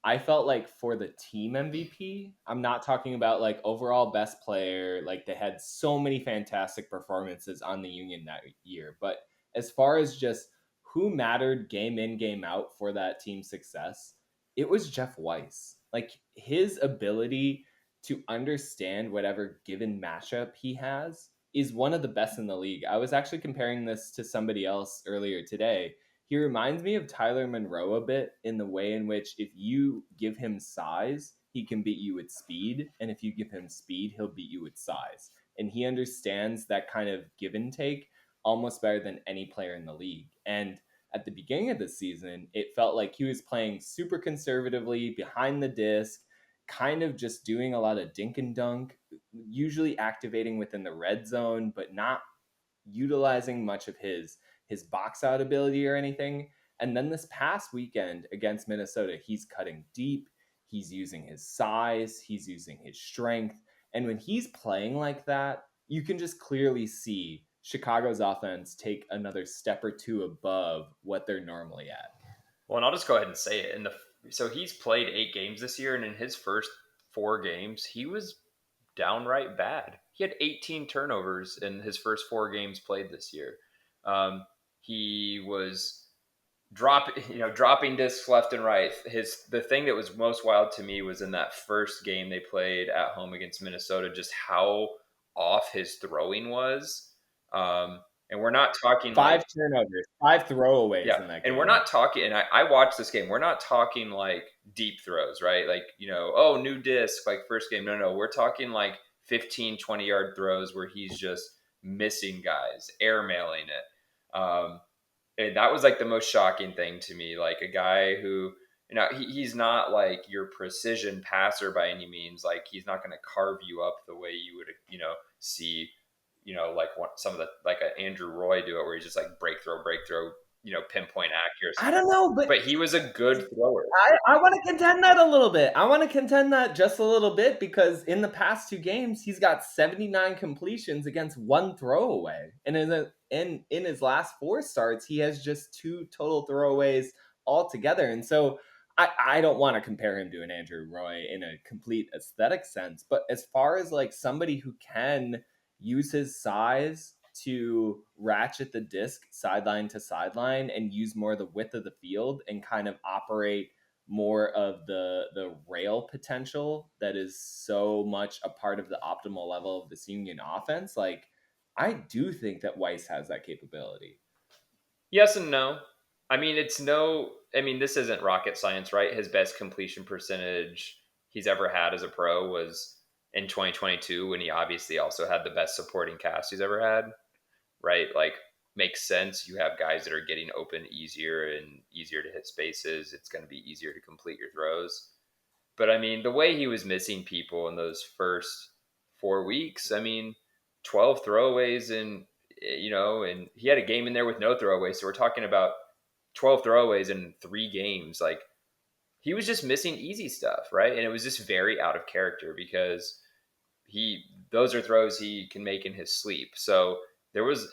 I felt like for the team MVP, I'm not talking about like overall best player, like they had so many fantastic performances on the Union that year, but as far as just who mattered game in, game out for that team's success, it was Jeff Weiss. Like, his ability to understand whatever given matchup he has is one of the best in the league. I was actually comparing this to somebody else earlier today. He reminds me of Tyler Monroe a bit in the way in which if you give him size, he can beat you with speed. And if you give him speed, he'll beat you with size. And he understands that kind of give and take almost better than any player in the league. And at the beginning of the season, it felt like he was playing super conservatively behind the disc. kind of just doing a lot of dink and dunk, usually activating within the red zone, but not utilizing much of his box out ability or anything. And then this past weekend against Minnesota, he's cutting deep, he's using his size, he's using his strength. And when he's playing like that, you can just clearly see Chicago's offense take another step or two above what they're normally at. Well, and I'll just go ahead and say it. So he's played 8 games this year, and in his first 4 games, he was downright bad. He had 18 turnovers in his first 4 games played this year. He was dropping discs left and right. The thing that was most wild to me was in that first game they played at home against Minnesota, just how off his throwing was. And we're not talking 5 turnovers, 5 throwaways in that game. And we're not talking, and I watched this game, we're not talking like deep throws, right? Like, oh, new disc, like first game. No, we're talking like 15, 20-yard throws where he's just missing guys, airmailing it. And that was like the most shocking thing to me. Like a guy who, he's not like your precision passer by any means. Like he's not going to carve you up the way you would, see, like some of the, like an Andrew Roy do it, where he's just like break throw, pinpoint accuracy. I don't know, but he was a good thrower. I want to contend that a little bit. I want to contend that just a little bit, because in the past 2 games, he's got 79 completions against 1 throwaway. And in his last 4 starts, he has just 2 total throwaways altogether. And so I don't want to compare him to an Andrew Roy in a complete aesthetic sense. But as far as like somebody who can use his size to ratchet the disc sideline to sideline and use more of the width of the field and kind of operate more of the rail potential that is so much a part of the optimal level of this Union offense, like I do think that Weiss has that capability. Yes and no. This isn't rocket science, right? His best completion percentage he's ever had as a pro was in 2022, when he obviously also had the best supporting cast he's ever had, right? Like, makes sense. You have guys that are getting open easier and easier to hit spaces. It's going to be easier to complete your throws. But the way he was missing people in those first 4 weeks, 12 throwaways and he had a game in there with no throwaways. So we're talking about 12 throwaways in 3 games. Like, he was just missing easy stuff, right? And it was just very out of character, because those are throws he can make in his sleep. So there was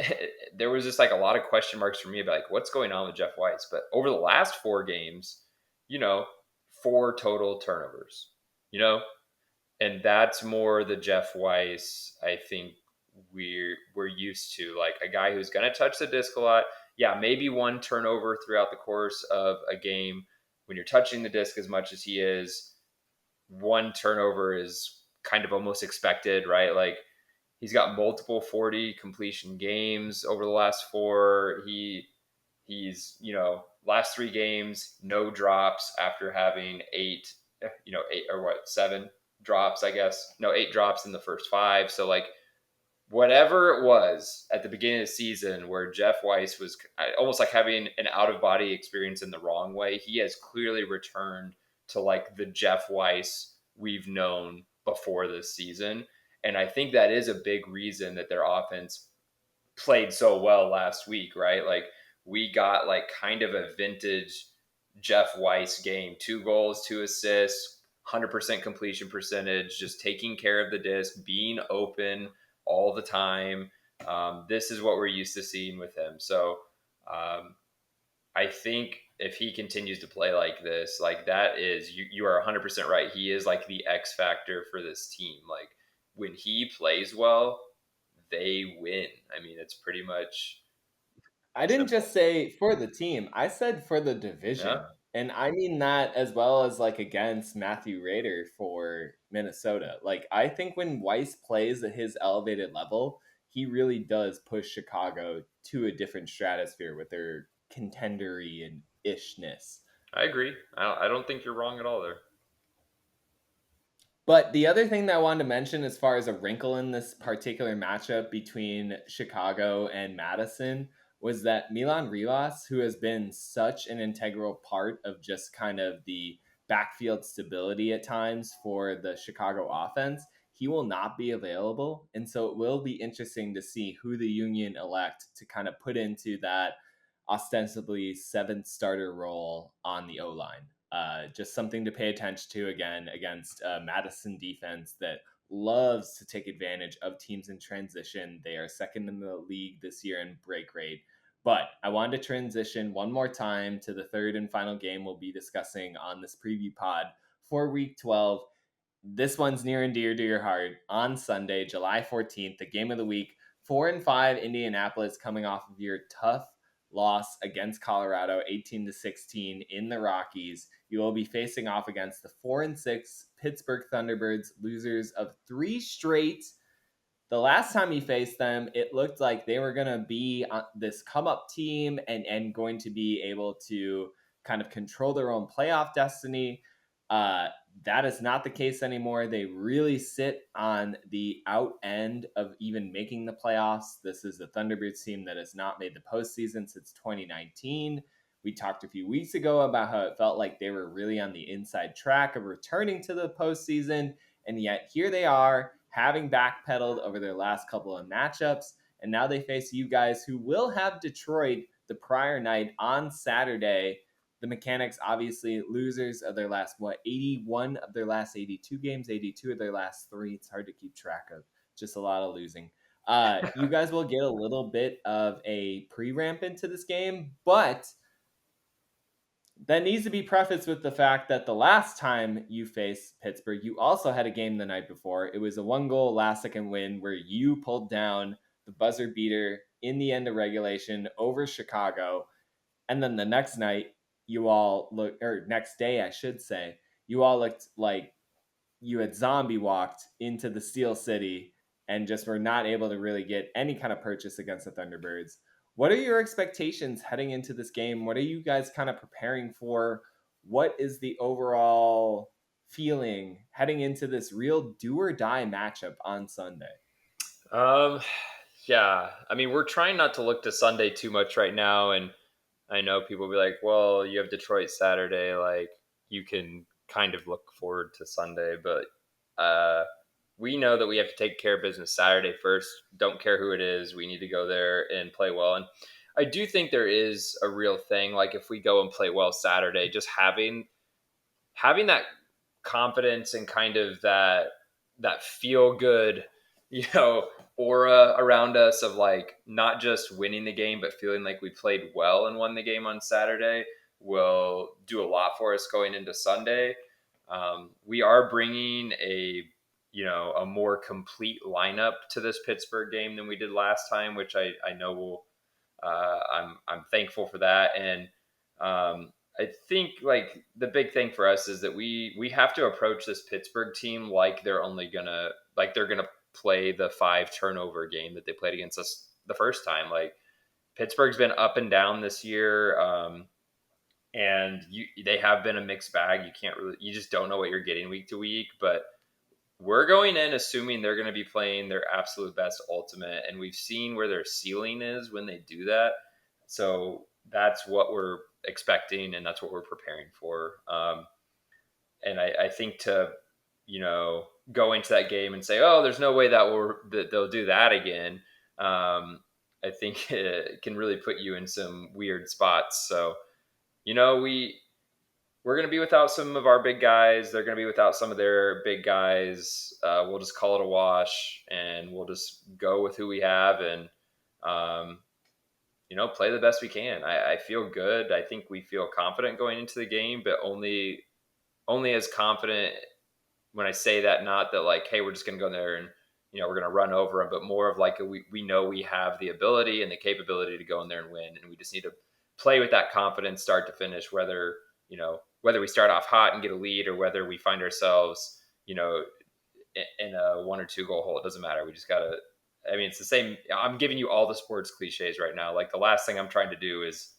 just like a lot of question marks for me about like what's going on with Jeff Weiss. But over the last 4 games, 4 total turnovers, and that's more the Jeff Weiss I think we're used to, like a guy who's going to touch the disc a lot. Yeah, maybe 1 turnover throughout the course of a game. When you're touching the disc as much as he is, 1 turnover is kind of almost expected, right? Like, he's got multiple 40 completion games over the last 4. He's last 3 games, no drops after having 7 drops, I guess. No, 8 drops in the first 5. So like, whatever it was at the beginning of the season where Jeff Weiss was almost like having an out-of-body experience in the wrong way, he has clearly returned to like the Jeff Weiss we've known before this season. And I think that is a big reason that their offense played so well last week, right? Like, we got like kind of a vintage Jeff Weiss game, 2 goals, 2 assists, 100% completion percentage, just taking care of the disc, being open all the time. This is what we're used to seeing with him. So I think if he continues to play like this, like that is, you are 100% right. He is like the X factor for this team. Like, when he plays well, they win. It's pretty much. I didn't just say for the team. I said for the division. Yeah. And I mean that as well as like against Matthew Rader for Minnesota. Like, I think when Weiss plays at his elevated level, he really does push Chicago to a different stratosphere with their contendery and ishness. I agree. I don't think you're wrong at all there. But the other thing that I wanted to mention as far as a wrinkle in this particular matchup between Chicago and Madison was that Milan Rivas, who has been such an integral part of just kind of the backfield stability at times for the Chicago offense, he will not be available. And so it will be interesting to see who the Union elect to kind of put into that ostensibly 7th starter role on the O-line. Just something to pay attention to again against Madison defense that loves to take advantage of teams in transition. They are second in the league this year in break rate. But I wanted to transition one more time to the third and final game we'll be discussing on this preview pod for Week 12. This one's near and dear to your heart. On Sunday, July 14th, the game of the week, 4-5 Indianapolis coming off of your tough loss against Colorado, 18-16 in the Rockies. You will be facing off against the 4-6 Pittsburgh Thunderbirds, losers of 3 straight. The last time you faced them, it looked like they were going to be this come-up team and going to be able to kind of control their own playoff destiny. That is not the case anymore. They really sit on the out end of even making the playoffs. This is a Thunderbirds team that has not made the postseason since 2019. We talked a few weeks ago about how it felt like they were really on the inside track of returning to the postseason, and yet here they are, having backpedaled over their last couple of matchups, and now they face you guys who will have Detroit the prior night on Saturday. The Mechanics, obviously, losers of their last, 81 of their last 82 games, 82 of their last 3. It's hard to keep track of. Just a lot of losing. You guys will get a little bit of a pre-ramp into this game, but that needs to be prefaced with the fact that the last time you faced Pittsburgh, you also had a game the night before. It was a 1-goal last-second win where you pulled down the buzzer beater in the end of regulation over Chicago. And then the next night, next day, I should say, you all looked like you had zombie walked into the Steel City and just were not able to really get any kind of purchase against the Thunderbirds. What are your expectations heading into this game? What are you guys kind of preparing for? What is the overall feeling heading into this real do or die matchup on Sunday? Yeah, I mean, we're trying not to look to Sunday too much right now. And I know people will be like, well, you have Detroit Saturday. Like, you can kind of look forward to Sunday. But we know that we have to take care of business Saturday first. Don't care who it is. We need to go there and play well. And I do think there is a real thing. Like, if we go and play well Saturday, just having that confidence and kind of that feel good, aura around us of like not just winning the game, but feeling like we played well and won the game on Saturday will do a lot for us going into Sunday. We are bringing a more complete lineup to this Pittsburgh game than we did last time, which I know will, I'm thankful for that. And I think like the big thing for us is that we have to approach this Pittsburgh team like they're gonna play the 5 turnover game that they played against us the first time. Like, Pittsburgh's been up and down this year. And they have been a mixed bag. You just don't know what you're getting week to week, but we're going in assuming they're going to be playing their absolute best ultimate. And we've seen where their ceiling is when they do that. So that's what we're expecting, and that's what we're preparing for. And I think to, go into that game and say, oh, there's no way that they'll do that again. I think it can really put you in some weird spots. So, we're going to be without some of our big guys. They're going to be without some of their big guys. We'll just call it a wash, and we'll just go with who we have and, play the best we can. I feel good. I think we feel confident going into the game, but only as confident when I say that, not that like, hey, we're just going to go in there and, we're going to run over them, but more of like, we know we have the ability and the capability to go in there and win. And we just need to play with that confidence, start to finish, whether we start off hot and get a lead or whether we find ourselves, in a 1 or 2 goal hole. It doesn't matter. We just got to, it's the same. I'm giving you all the sports cliches right now. Like, the last thing I'm trying to do is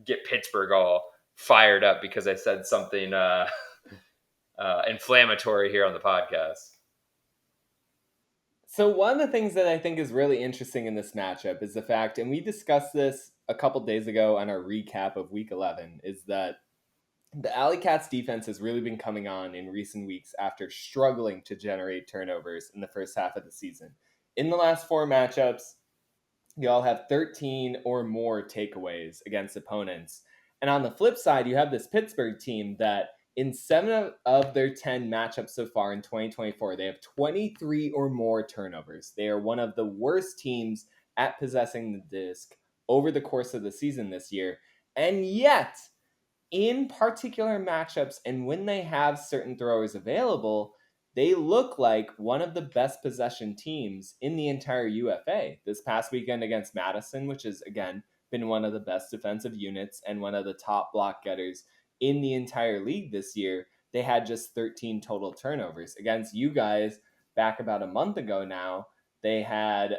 get Pittsburgh all fired up because I said something inflammatory here on the podcast. So one of the things that I think is really interesting in this matchup is the fact, and we discussed this a couple days ago on our recap of Week 11, is that The Alley Cats defense has really been coming on in recent weeks after struggling to generate turnovers in the first half of the season. In the last 4 matchups, y'all have 13 or more takeaways against opponents. And on the flip side, you have this Pittsburgh team that in 7 of their 10 matchups so far in 2024, they have 23 or more turnovers. They are one of the worst teams at possessing the disc over the course of the season this year. And yet, in particular matchups and when they have certain throwers available, they look like one of the best possession teams in the entire UFA. This past weekend against Madison, which has, again, been one of the best defensive units and one of the top block getters in the entire league this year, they had just 13 total turnovers. Against you guys, back about a month ago now, they had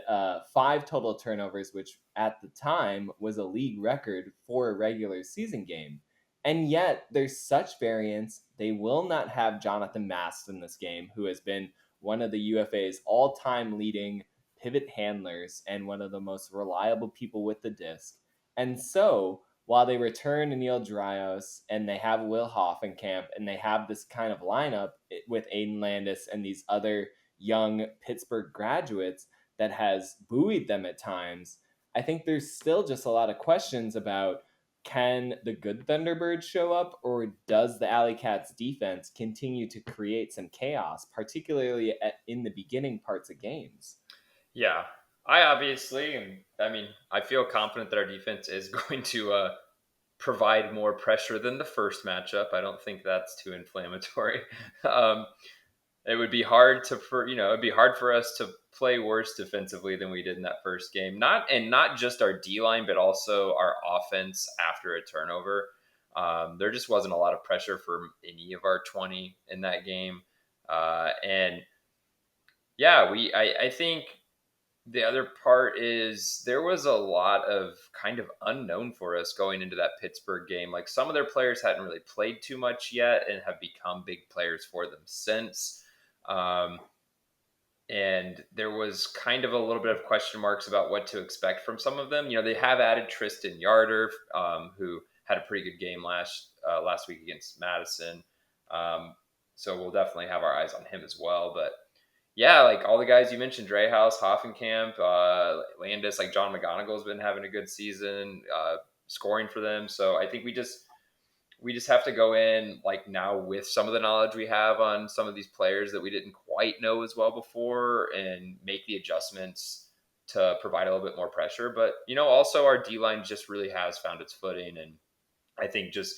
5 total turnovers, which at the time was a league record for a regular season game. And yet, there's such variance. They will not have Jonathan Mast in this game, who has been one of the UFA's all-time leading pivot handlers and one of the most reliable people with the disc. And so, while they return Anil Dryos and they have Will Hoffenkamp and they have this kind of lineup with Aiden Landis and these other young Pittsburgh graduates that has buoyed them at times, I think there's still just a lot of questions about, can the good Thunderbirds show up, or does the Alley Cats defense continue to create some chaos, particularly in the beginning parts of games? Yeah, I feel confident that our defense is going to provide more pressure than the first matchup. I don't think that's too inflammatory. um, it would be hard it'd be hard for us to play worse defensively than we did in that first game. Not just our D line, but also our offense after a turnover. There just wasn't a lot of pressure for any of our 20 in that game. And yeah, I think the other part is there was a lot of kind of unknown for us going into that Pittsburgh game. Like, some of their players hadn't really played too much yet and have become big players for them since. Um, and there was kind of a little bit of question marks about what to expect from some of them. They have added Tristan Yarder, who had a pretty good game last week against Madison. So we'll definitely have our eyes on him as well. But yeah, like all the guys you mentioned, Dreyhaus, Hoffenkamp, Landis, like John McGonigal's been having a good season, scoring for them. So I think we just have to go in like now with some of the knowledge we have on some of these players that we didn't quite know as well before, and make the adjustments to provide a little bit more pressure. But also our D line just really has found its footing, and I think just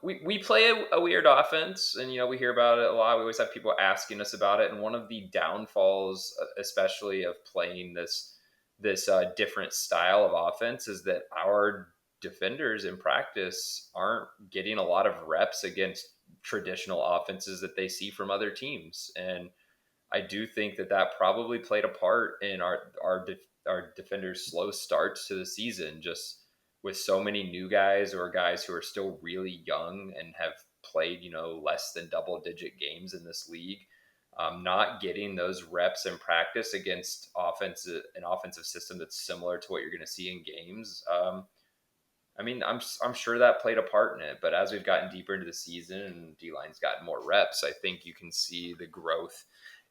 we play a weird offense, and we hear about it a lot. We always have people asking us about it, and one of the downfalls, especially of playing this different style of offense, is that our defenders in practice aren't getting a lot of reps against traditional offenses that they see from other teams. And I do think that probably played a part in our defenders' slow starts to the season, just with so many new guys or guys who are still really young and have played, less than double-digit games in this league, not getting those reps in practice against an offensive system that's similar to what you're going to see in games. I'm sure that played a part in it, but as we've gotten deeper into the season and D-line's gotten more reps, I think you can see the growth.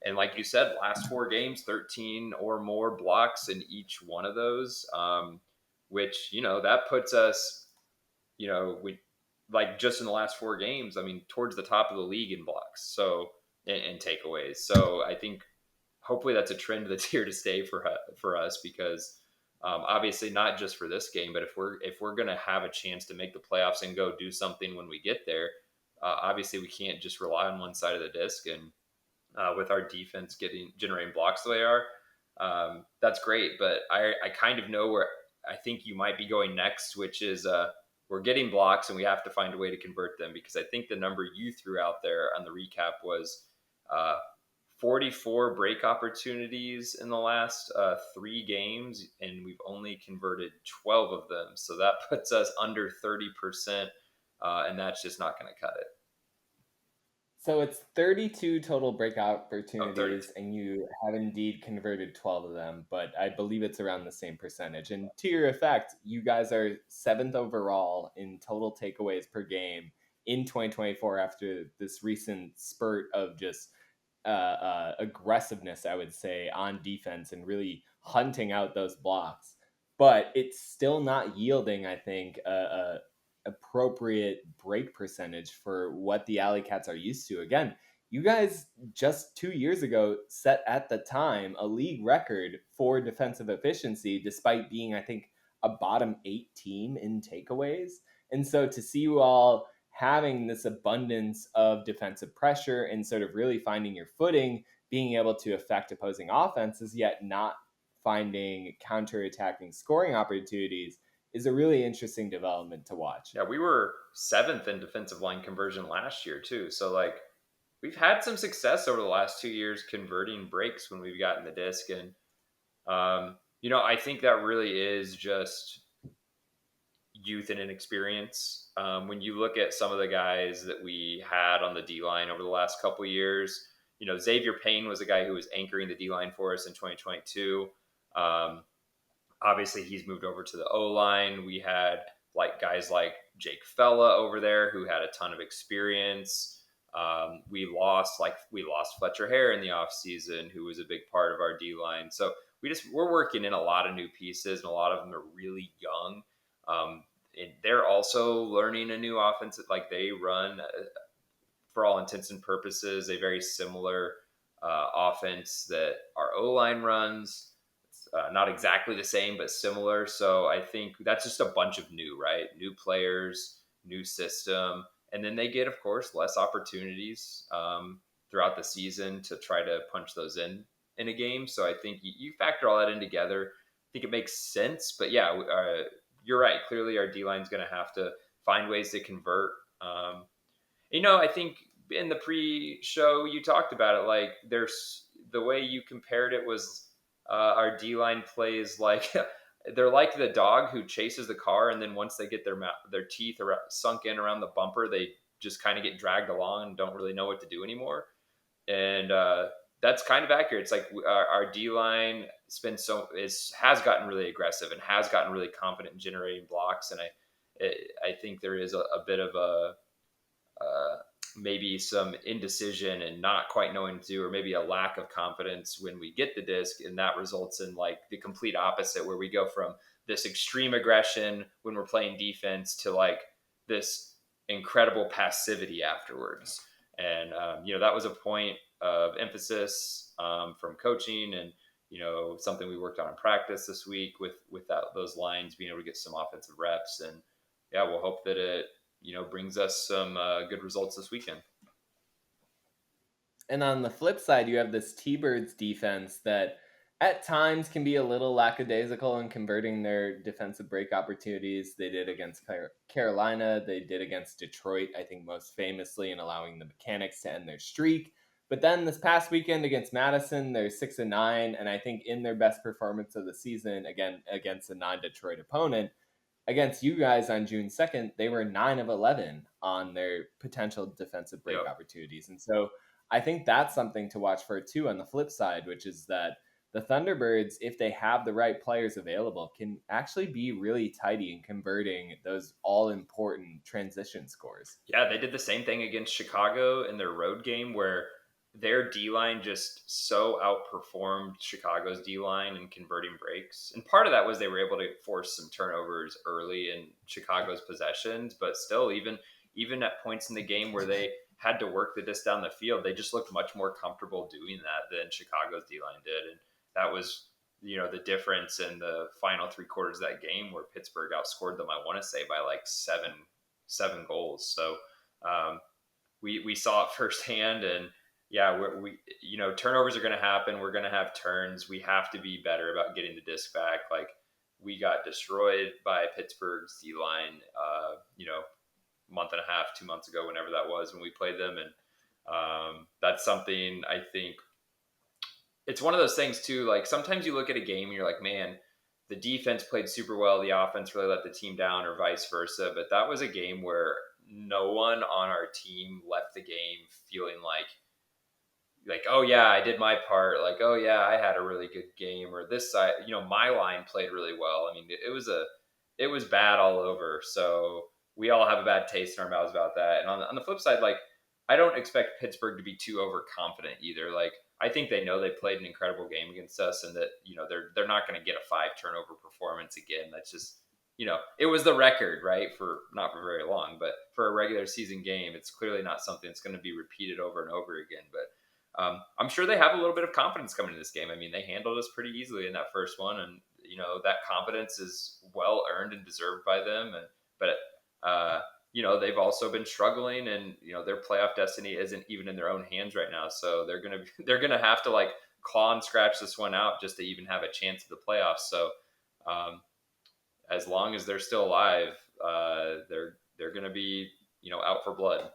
And like you said, last 4 games, 13 or more blocks in each one of those, which, that puts us, we like just in the last 4 games, towards the top of the league in blocks. So, and takeaways. So I think hopefully that's a trend that's here to stay for us, because obviously not just for this game, but if we're going to have a chance to make the playoffs and go do something when we get there, obviously we can't just rely on one side of the disc. And with our defense generating blocks the way they are, that's great. But I kind of know where I think you might be going next, which is we're getting blocks and we have to find a way to convert them, because I think the number you threw out there on the recap was 44 break opportunities in the last 3 games, and we've only converted 12 of them. So that puts us under 30%, and that's just not going to cut it. So it's 32 total break Oh, 30. opportunities, and you have indeed converted 12 of them, but I believe it's around the same percentage. And to your effect, you guys are seventh overall in total takeaways per game in 2024 after this recent spurt of just aggressiveness, I would say, on defense and really hunting out those blocks. But it's still not yielding, I think, a appropriate break percentage for what the Alley Cats are used to. Again, you guys just 2 years ago set at the time a league record for defensive efficiency, despite being, I think, a bottom 8 team in takeaways. And so to see you all having this abundance of defensive pressure and sort of really finding your footing, being able to affect opposing offenses, yet not finding counterattacking scoring opportunities is a really interesting development to watch. Yeah, we were 7th in defensive line conversion last year too. So like we've had some success over the last 2 years converting breaks when we've gotten the disc, and I think that really is just youth and inexperience. When you look at some of the guys that we had on the D line over the last couple of years, Xavier Payne was a guy who was anchoring the D line for us in 2022. Obviously, he's moved over to the O line. We had guys like Jake Fella over there who had a ton of experience. We lost Fletcher Hare in the offseason, who was a big part of our D line. So we're working in a lot of new pieces, and a lot of them are really young. And they're also learning a new offense. Like they run, for all intents and purposes, a very similar offense that our O line runs. Not exactly the same, but similar. So I think that's just a bunch of new players, new system. And then they get, of course, less opportunities throughout the season to try to punch those in a game. So I think you factor all that in together. I think it makes sense. But yeah, you're right. Clearly, our D-line is going to have to find ways to convert. I think in the pre-show, you talked about it. Like there's the way you compared it was our D-line plays like they're like the dog who chases the car, and then once they get their teeth sunk in around the bumper, they just kind of get dragged along and don't really know what to do anymore. And that's kind of accurate. It's like our D-line has gotten really aggressive and has gotten really confident in generating blocks, and I think there is a bit of a maybe some indecision and not quite knowing to do, or maybe a lack of confidence when we get the disc. And that results in like the complete opposite, where we go from this extreme aggression when we're playing defense to like this incredible passivity afterwards. And, that was a point of emphasis from coaching, and, something we worked on in practice this week with those lines being able to get some offensive reps. And yeah, we'll hope that it, brings us some good results this weekend. And on the flip side, you have this T-Birds defense that at times can be a little lackadaisical in converting their defensive break opportunities. They did against Carolina. They did against Detroit, I think most famously, in allowing the Mechanics to end their streak. But then this past weekend against Madison, they're 6-9, and I think in their best performance of the season, again against a non-Detroit opponent, against you guys on June 2nd, they were 9 of 11 on their potential defensive break opportunities. And so I think that's something to watch for too on the flip side, which is that the Thunderbirds, if they have the right players available, can actually be really tidy in converting those all-important transition scores. Yeah, they did the same thing against Chicago in their road game, where their D-line just so outperformed Chicago's D-line in converting breaks. And part of that was they were able to force some turnovers early in Chicago's possessions, but still, even at points in the game where they had to work the disc down the field, they just looked much more comfortable doing that than Chicago's D-line did. And that was, the difference in the final 3 quarters of that game, where Pittsburgh outscored them, I want to say, by like seven goals. So we saw it firsthand. And yeah, we turnovers are going to happen. We're going to have turns. We have to be better about getting the disc back. Like we got destroyed by Pittsburgh's D-line, month and a half, 2 months ago, whenever that was, when we played them. And that's something I think it's one of those things too. Like sometimes you look at a game and you're like, man, the defense played super well, the offense really let the team down, or vice versa. But that was a game where no one on our team left the game feeling like, oh yeah, I did my part. Like, oh yeah, I had a really good game, or this side, my line played really well. I mean, it was bad all over. So we all have a bad taste in our mouths about that. And on the flip side, like, I don't expect Pittsburgh to be too overconfident either. Like, I think they know they played an incredible game against us, and that they're not going to get a 5 turnover performance again. That's just it was the record, right? For not for very long, but for a regular season game, it's clearly not something that's going to be repeated over and over again. But I'm sure they have a little bit of confidence coming into this game. I mean, they handled us pretty easily in that first one, and that confidence is well earned and deserved by them. But they've also been struggling, and their playoff destiny isn't even in their own hands right now. So they're gonna have to like claw and scratch this one out just to even have a chance at the playoffs. So as long as they're still alive, they're gonna be out for blood.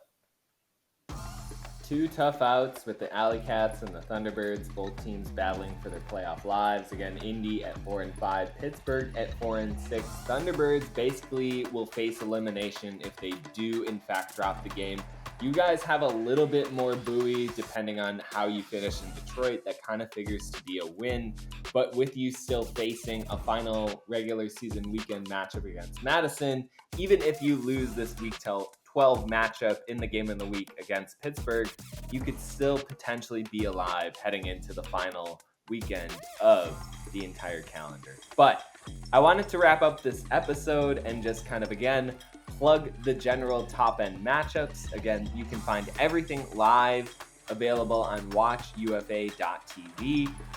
2 tough outs with the Alley Cats and the Thunderbirds, both teams battling for their playoff lives. Again, Indy at 4-5, Pittsburgh at 4-6. Thunderbirds basically will face elimination if they do in fact drop the game. You guys have a little bit more buoy depending on how you finish in Detroit. That kind of figures to be a win, but with you still facing a final regular season weekend matchup against Madison, even if you lose this week till 12 matchup in the game of the week against Pittsburgh, you could still potentially be alive heading into the final weekend of the entire calendar. But I wanted to wrap up this episode and just kind of again plug the general top end matchups. Again, you can find everything live available on watchufa.tv,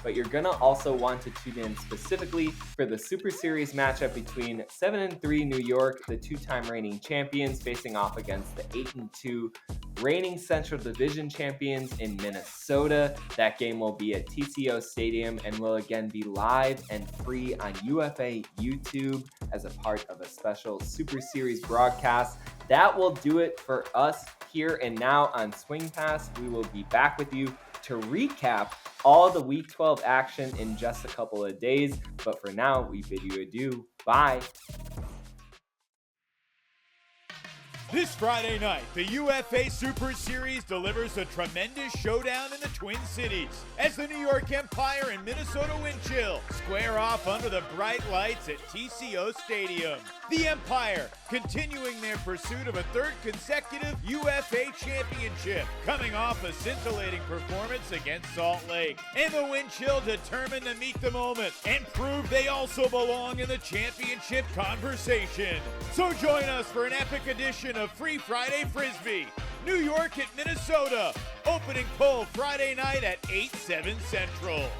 but you're gonna also want to tune in specifically for the Super Series matchup between 7-3 New York, the 2-time reigning champions, facing off against the 8-2 reigning Central Division champions in Minnesota. That game will be at TCO Stadium and will again be live and free on UFA YouTube as a part of a special Super Series broadcast. That will do it for us here and now on Swing Pass. We will be back with you to recap all the Week 12 action in just a couple of days. But for now, we bid you adieu. Bye. This Friday night, the UFA Super Series delivers a tremendous showdown in the Twin Cities as the New York Empire and Minnesota Wind Chill square off under the bright lights at TCO Stadium. The Empire continuing their pursuit of a 3rd consecutive UFA championship, coming off a scintillating performance against Salt Lake. And the Wind Chill determined to meet the moment and prove they also belong in the championship conversation. So join us for an epic edition of Free Friday Frisbee, New York at Minnesota. Opening poll Friday night at 8/7 Central.